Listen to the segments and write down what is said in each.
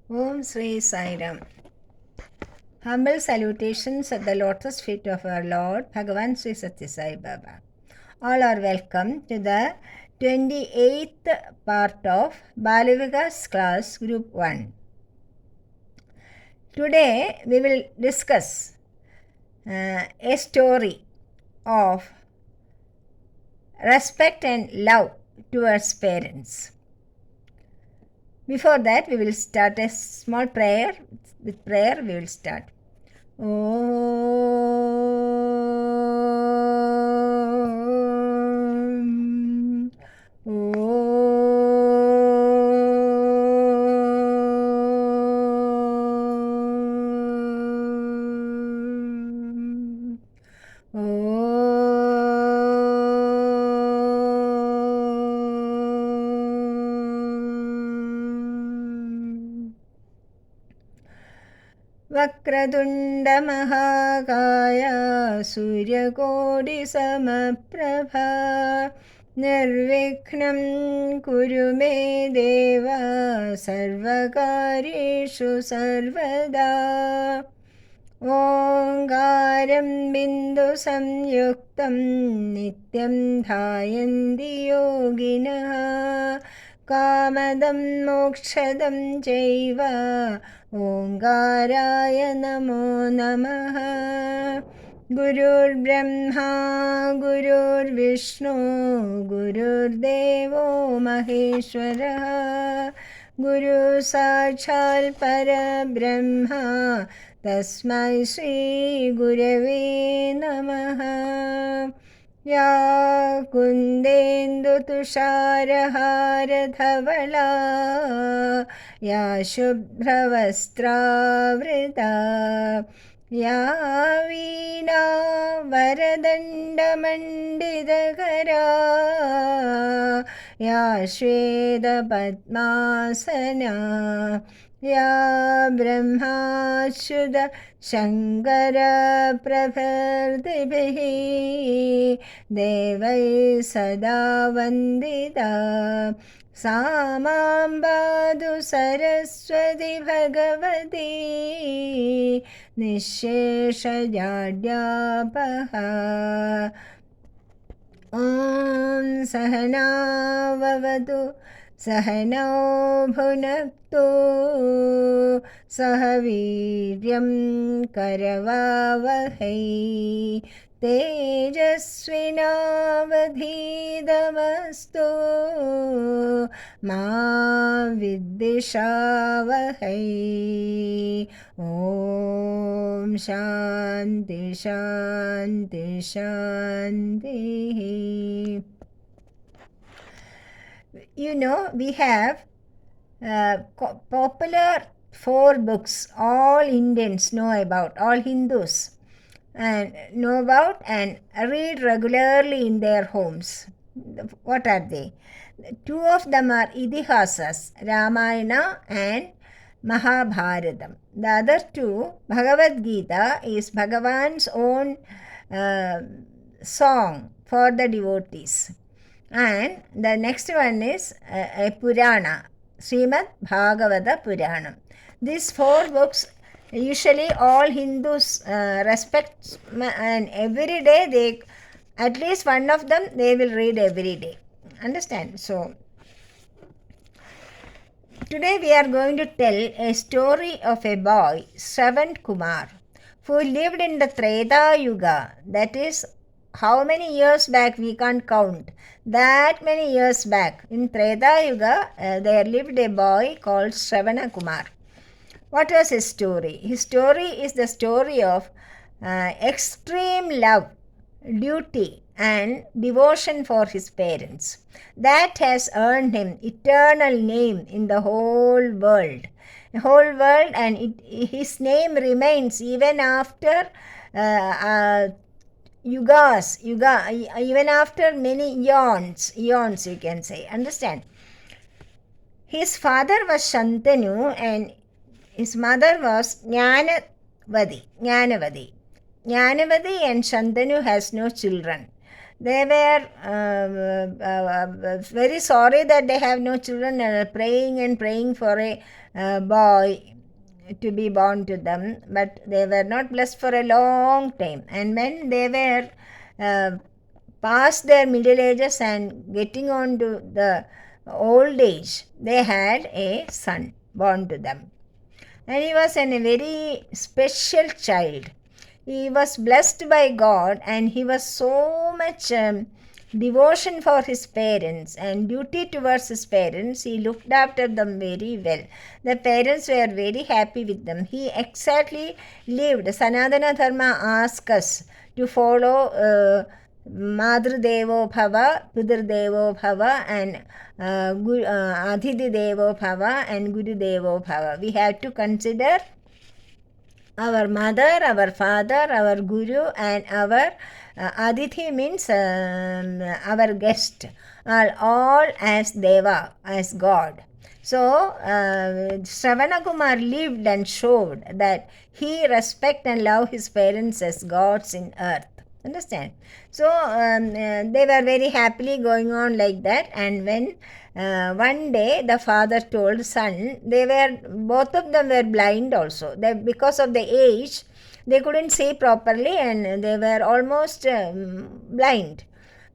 Om Sri Sai Ram. Humble salutations at the lotus feet of our Lord, Bhagavan Sri Sathya Sai Baba. All are welcome to the 28th part of Balvikas class group 1. Today we will discuss a story of respect and love towards parents. Before that, we will start a small prayer. With prayer, we will start. Om. Om. वक्रतुण्डमहाकाय सूर्यकोटिसमप्रभा निर्विघ्नं कुरु मे देव सर्वकार्येषु सर्वदा ओङ्कारं बिन्दुसंयुक्तं नित्यं ध्यायन्ति योगिनः कामदं मोक्षदं चैव ओङ्काराय नमो नमः गुरुर्ब्रह्मा गुरुर्विष्णु गुरुर्देवो महेश्वरः गुरुसाक्षात् परब्रह्मा तस्मै श्रीगुरवे नमः या कुन्देन्दुतुषारहारधवला या शुभ्रवस्त्रावृता या वीणा वरदण्डमण्डितकरा या श्वेतपद्मासना या ब्रह्माच्युत शङ्करप्रभृतिभिः देवैः सदा वन्दिता सा मां पातु सरस्वती भगवती निःशेषजाड्यापहा ॐ सहना भवतु सहनौ भुनक्तु सह वीर्यं करवावहै तेजस्विनावधीतमस्तु मा विद्विषावहै ॐ शान्ति शान्ति शान्तिः. You know, we have popular 4 books all Indians know about, all Hindus and know about and read regularly in their homes. What are they? 2 of them are Idihasas, Ramayana and Mahabharatam. The other 2, Bhagavad Gita, is Bhagavan's own song for the devotees. And the next one is a Purana, Srimad Bhagavata Puranam. These 4 books usually all Hindus respect, and every day they, at least one of them they will read every day. Understand? So today we are going to tell a story of a boy, Shravan Kumar, who lived in the Treta Yuga, that is how many years back we can't count. That many years back in Treta Yuga, there lived a boy called Shravana Kumar. What was his story? His story is the story of extreme love, duty and devotion for his parents. That has earned him eternal name in the whole world. And his name remains even after even after many eons you can say. Understand? His father was Shantanu and his mother was Jnanavati. Jnanavati and Shantanu has no children. They were very sorry that they have no children, praying and praying for a boy to be born to them, but they were not blessed for a long time. And when they were past their middle ages and getting on to the old age, they had a son born to them. And he was a very special child. He was blessed by God, and he was so much devotion for his parents and duty towards his parents. He looked after them very well. The parents were very happy with them. He exactly lived. Sanatana Dharma asks us to follow Madhur Devo Bhava, Pidur Devo Bhava, and Adhiti Devo Bhava, and Guru Devo Bhava. We have to consider our mother, our father, our guru, and our Aditi means our guest, are all as Deva, as God. So, Shravana Kumar lived and showed that he respect and love his parents as gods in earth. Understand? So, they were very happily going on like that. And when one day the father told son, both of them were blind also. Because of the age, they couldn't see properly and they were almost blind.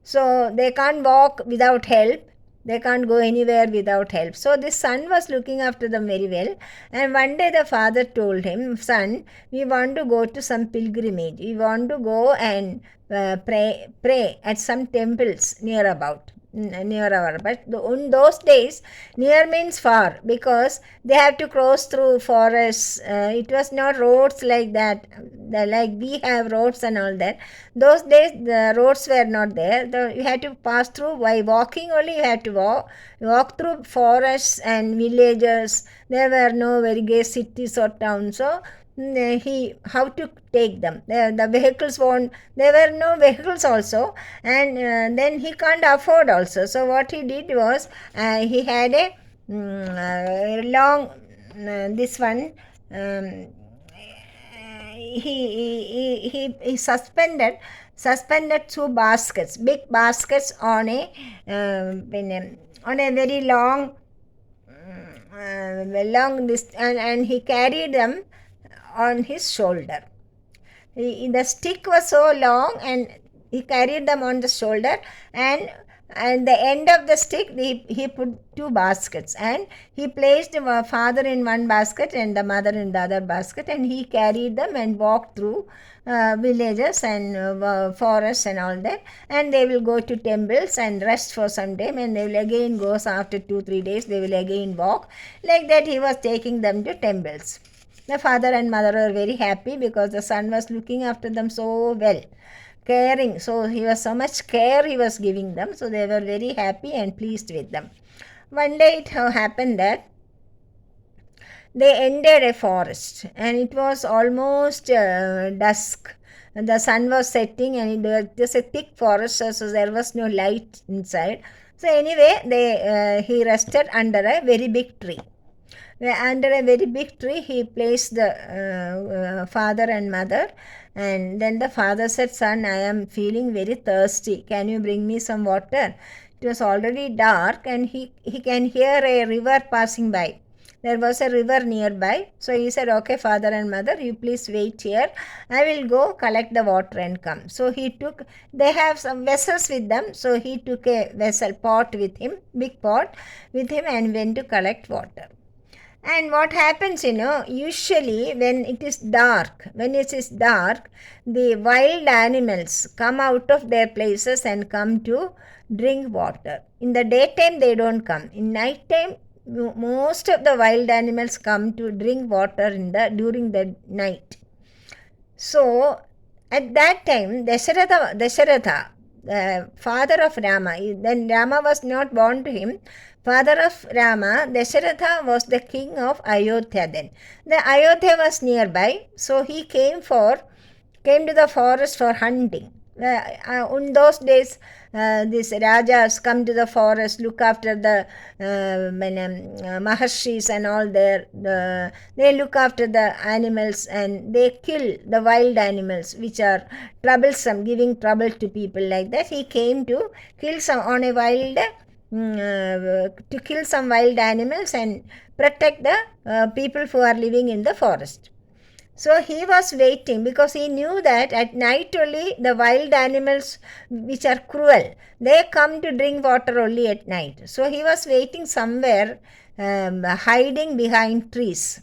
So they can't walk without help. They can't go anywhere without help. So this son was looking after them very well. And one day the father told him, son, we want to go to some pilgrimage. We want to go and pray at some temples near about. But in those days, near means far, because they have to cross through forests. It was not roads like that, like we have roads and all that. Those days the roads were not there. You had to pass through by walking only. You had to walk through forests and villages. There were no very gay cities or towns. So how to take them, the vehicles won't, there were no vehicles also, and then he can't afford also. So what he did was, he had a long this one, he suspended two baskets, big baskets on a very long and he carried them on his shoulder. The stick was so long and he carried them on the shoulder, and the end of the stick he put two baskets, and he placed the father in one basket and the mother in the other basket, and he carried them and walked through villages and forests and all that, and they will go to temples and rest for some time, and they will again go. So after 2-3 days they will again walk. Like that he was taking them to temples. The father and mother were very happy because the son was looking after them so well, caring. So he was so much care he was giving them. So they were very happy and pleased with them. One day it happened that they entered a forest, and it was almost dusk. And the sun was setting, and it was just a thick forest, so there was no light inside. So anyway, he rested under a very big tree. Under a very big tree, he placed the father and mother, and then the father said, son, I am feeling very thirsty. Can you bring me some water? It was already dark, and he can hear a river passing by. There was a river nearby. So he said, okay, father and mother, you please wait here. I will go collect the water and come. So they have some vessels with them. So he took a vessel pot with him, big pot with him, and went to collect water. And what happens, usually when it is dark, the wild animals come out of their places and come to drink water. In the daytime, they don't come. In night time, most of the wild animals come to drink water during the night. So, at that time, Dasharatha, the father of Rama, then Rama was not born to him. Father of Rama, Dasharatha, was the king of Ayodhya then. The Ayodhya was nearby, so he came to the forest for hunting. In those days, these rajas come to the forest, look after the maharshis and all there. They look after the animals and they kill the wild animals which are troublesome, giving trouble to people like that. He came to kill some on a wild to kill some wild animals and protect the people who are living in the forest. So he was waiting because he knew that at night only the wild animals which are cruel, they come to drink water only at night. So he was waiting somewhere, hiding behind trees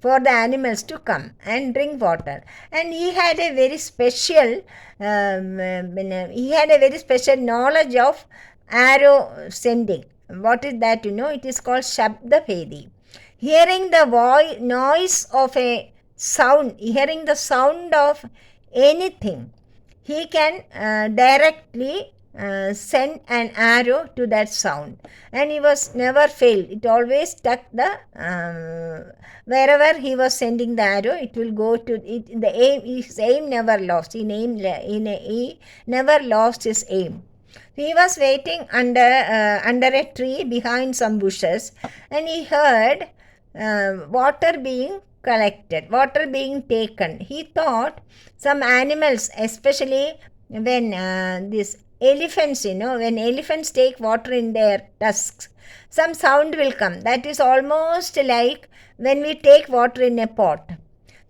for the animals to come and drink water. And he had a very special knowledge of arrow sending. What is that? It is called Shabda Bhedi. Hearing the noise of a sound, hearing the sound of anything, he can directly send an arrow to that sound, and he was never failed. It always stuck the wherever he was sending the arrow, it will go to it. The aim, his aim never lost. He never lost his aim. He was waiting under a tree behind some bushes, and he heard water being collected, water being taken. He thought some animals, especially when these elephants, when elephants take water in their tusks, some sound will come. That is almost like when we take water in a pot.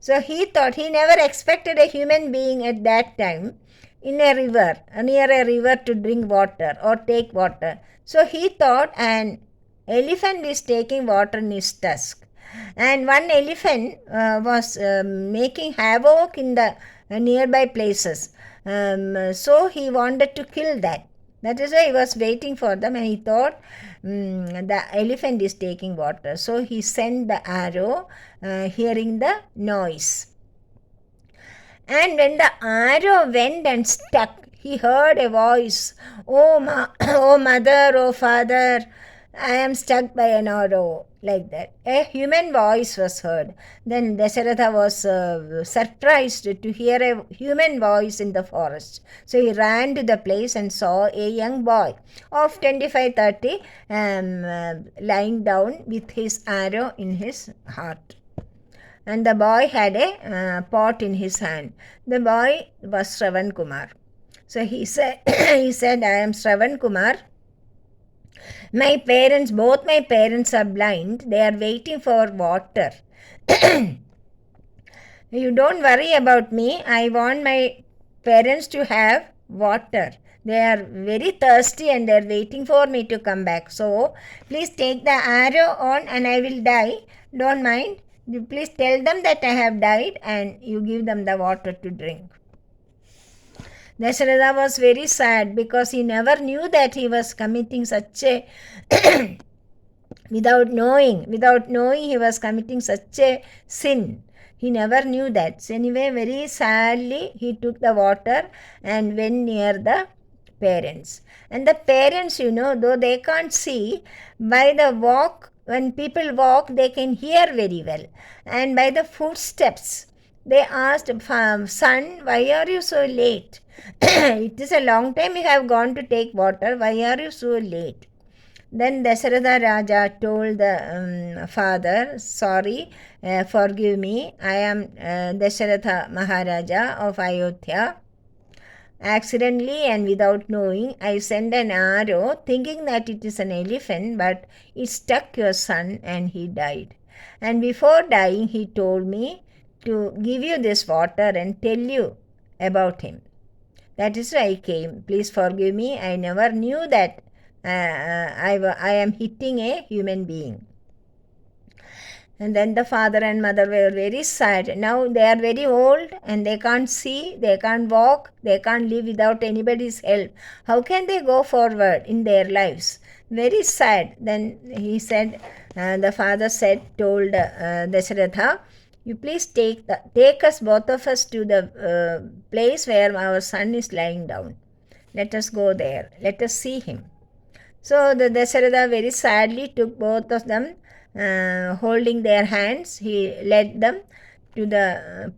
So he thought, he never expected a human being at that time in a river, near a river, to drink water or take water. So he thought an elephant is taking water in his tusk. And one elephant was making havoc in the nearby places. So he wanted to kill that. That is why he was waiting for them, and he thought the elephant is taking water. So he sent the arrow, hearing the noise. And when the arrow went and stuck, he heard a voice, oh mother, oh father, I am stuck by an arrow," like that. A human voice was heard. Then Dasharatha was surprised to hear a human voice in the forest. So he ran to the place and saw a young boy of 25-30 lying down with his arrow in his heart. And the boy had a pot in his hand. The boy was Shravan Kumar. So he said, I am Shravan Kumar. Both my parents are blind. They are waiting for water. You don't worry about me. I want my parents to have water. They are very thirsty and they are waiting for me to come back. So please take the arrow on and I will die. Don't mind. You please tell them that I have died and you give them the water to drink. Dasharatha was very sad because he never knew that he was committing such a without knowing he was committing such a sin. He never knew that. So anyway, very sadly he took the water and went near the parents. And the parents, though they can't see, by the walk, when people walk, they can hear very well. And by the footsteps, they asked, "Son, why are you so late? It is a long time you have gone to take water. Why are you so late?" Then Dasharatha Raja told the father, "Sorry, forgive me. I am Dasharatha Maharaja of Ayodhya. Accidentally and without knowing, I sent an arrow thinking that it is an elephant, but it struck your son and he died. And before dying, he told me to give you this water and tell you about him. That is why I came. Please forgive me. I never knew that I am hitting a human being." And then the father and mother were very sad. Now they are very old and they can't see, they can't walk, they can't live without anybody's help. How can they go forward in their lives? Very sad. Then he said, the father told Dasharatha, "You please take us, both of us, to the place where our son is lying down. Let us go there. Let us see him." So the Dasharatha very sadly took both of them, holding their hands. He led them to the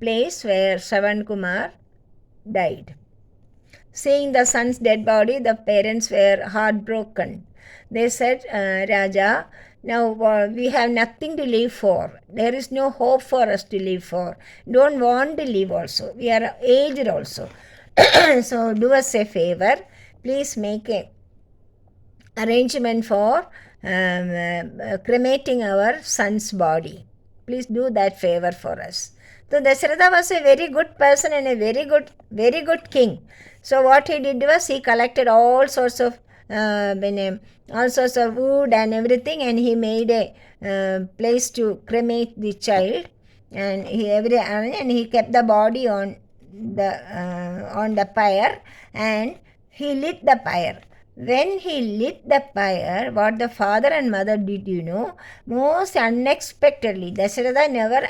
place where Shravan Kumar died. Seeing the son's dead body, the parents were heartbroken. They said, Raja, now we have nothing to live for. There is no hope for us to live for. Don't want to live also. We are aged also. So do us a favor. Please make a arrangement for cremating our son's body. Please do that favor for us. So Dasharatha was a very good person and a very good king. So what he did was he collected all sorts of wood and everything, and he made a place to cremate the child, and he kept the body on the pyre, and he lit the pyre. When he lit the pyre, what the father and mother did, most unexpectedly, Dasharatha never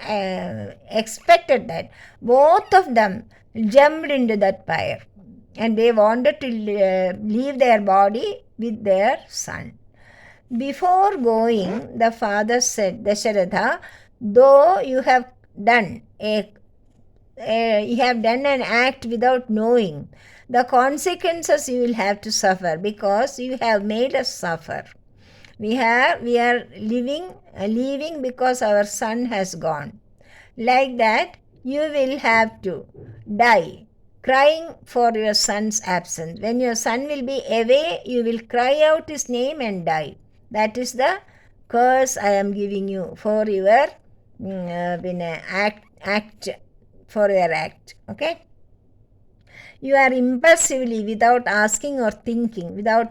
expected that. Both of them jumped into that pyre, and they wanted to leave their body with their son. Before going, the father said, Dasharatha, though you have done an act without knowing, the consequences you will have to suffer, because you have made us suffer. We are leaving because our son has gone. Like that, you will have to die, crying for your son's absence. When your son will be away, you will cry out his name and die. That is the curse I am giving you for your act. Okay? You are impulsively, without asking or thinking, you have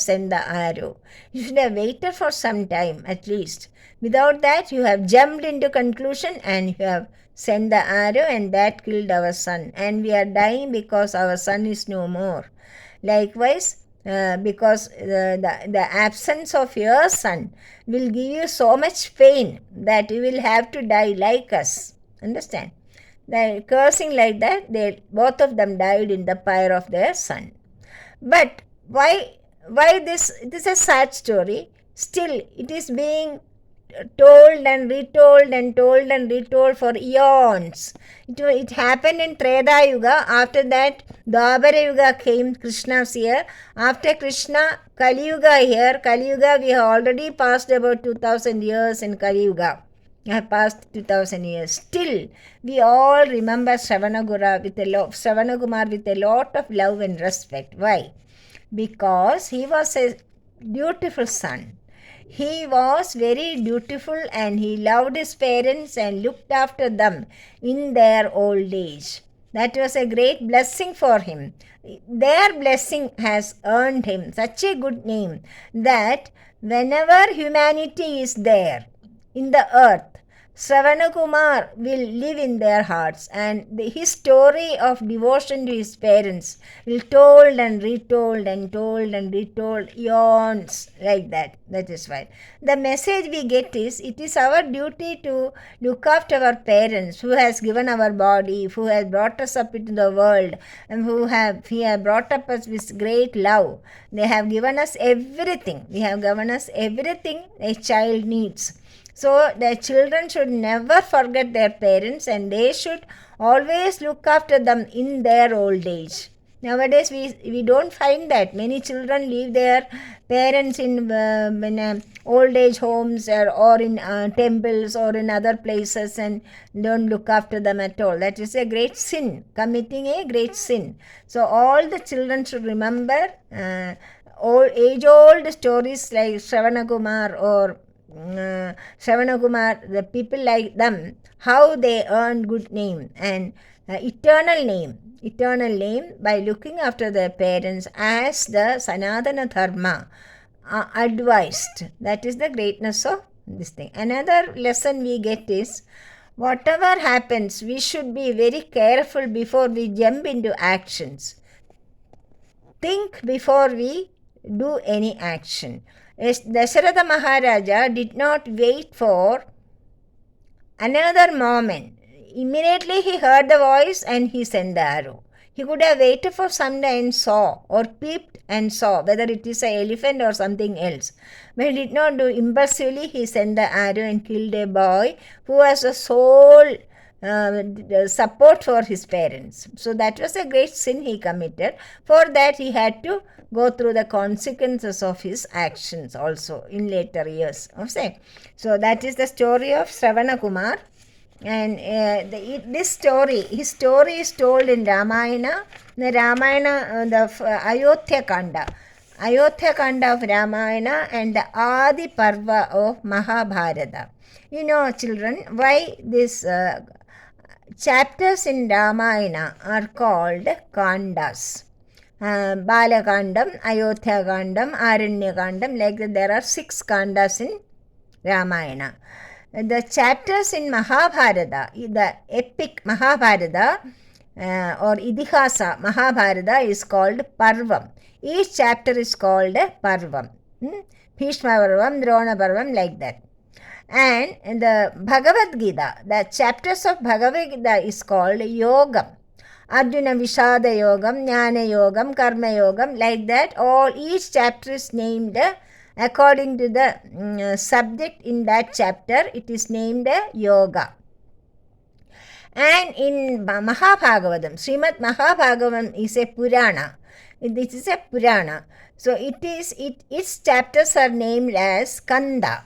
sent the arrow. You should have waited for some time at least. Without that, you have jumped into conclusion and you have sent the arrow, and that killed our son. And we are dying because our son is no more. Likewise, because the absence of your son will give you so much pain that you will have to die like us. Understand? Then cursing like that, both of them died in the pyre of their son. But why this? It is a sad story. Still, it is being told and retold for eons. It happened in Treta Yuga. After that, Dwapara Yuga came, Krishna's year. After Krishna, Kali Yuga here. Kali Yuga, we have already passed about 2000 years in Kali Yuga. Have passed 2000 years. Still, we all remember Shravanakumar with a lot of love and respect. Why? Because he was a dutiful son. He was very dutiful, and he loved his parents and looked after them in their old age. That was a great blessing for him. Their blessing has earned him such a good name that whenever humanity is there in the earth, Shravanakumar will live in their hearts, and his story of devotion to his parents will told and retold eons like that. That is why the message we get is, it is our duty to look after our parents, who has given our body, who has brought us up into the world, and he have brought up us with great love. They have given us everything. A child needs. So the children should never forget their parents, and they should always look after them in their old age. Nowadays, we don't find that. Many children leave their parents in old age homes or in temples or in other places, and don't look after them at all. That is a great sin, committing a great sin. So all the children should remember age-old stories like Shravanakumar or Shravanakumar, the people like them, how they earned good name and eternal name by looking after their parents as the Sanatana Dharma advised. That is the greatness of this thing. Another lesson we get is, whatever happens, we should be very careful before we jump into actions. Think before we do any action. Dasharatha Maharaja did not wait for another moment. Immediately he heard the voice and he sent the arrow. He could have waited for some time and saw, or peeped and saw whether it is an elephant or something else. But he did not do. Impulsively he sent the arrow and killed a boy who was the sole support for his parents. So that was a great sin he committed. For that he had to go through the consequences of his actions also in later years. So that is the story of Shravana Kumar. And his story is told in Ramayana. The Ramayana, the Ayodhya Kanda of Ramayana, and the Adi Parva of Mahabharata. Children, why these chapters in Ramayana are called Kandas? Balakandam, Ayodhya Kandam, Aranya Kandam, like that there are 6 Kandas in Ramayana. The chapters in Mahabharata, the epic Mahabharata or Idihasa Mahabharata is called Parvam. Each chapter is called Parvam. Bhishma Parvam, Drona Parvam, like that. And the Bhagavad Gita, the chapters of Bhagavad Gita is called Yogam. Arjuna Vishada Yogam, Jnana Yogam, Karma Yogam, like that. Each chapter is named according to the subject in that chapter. It is named Yoga. And in Mahabhagavatam, Srimad Mahabhagavatam is a Purana. This is a Purana. So its chapters are named as Skanda.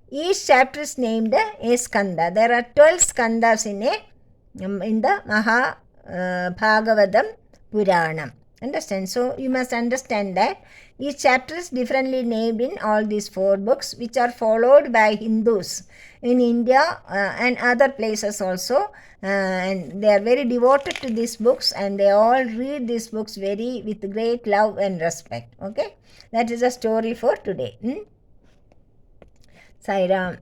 Each chapter is named as Skanda. There are 12 Skandas in the Mahabhagavatam Puranam. Understand? So you must understand that each chapter is differently named in all these 4 books, which are followed by Hindus in India and other places also. And they are very devoted to these books, and they all read these books with great love and respect. Okay, that is a story for today. Sai Ram.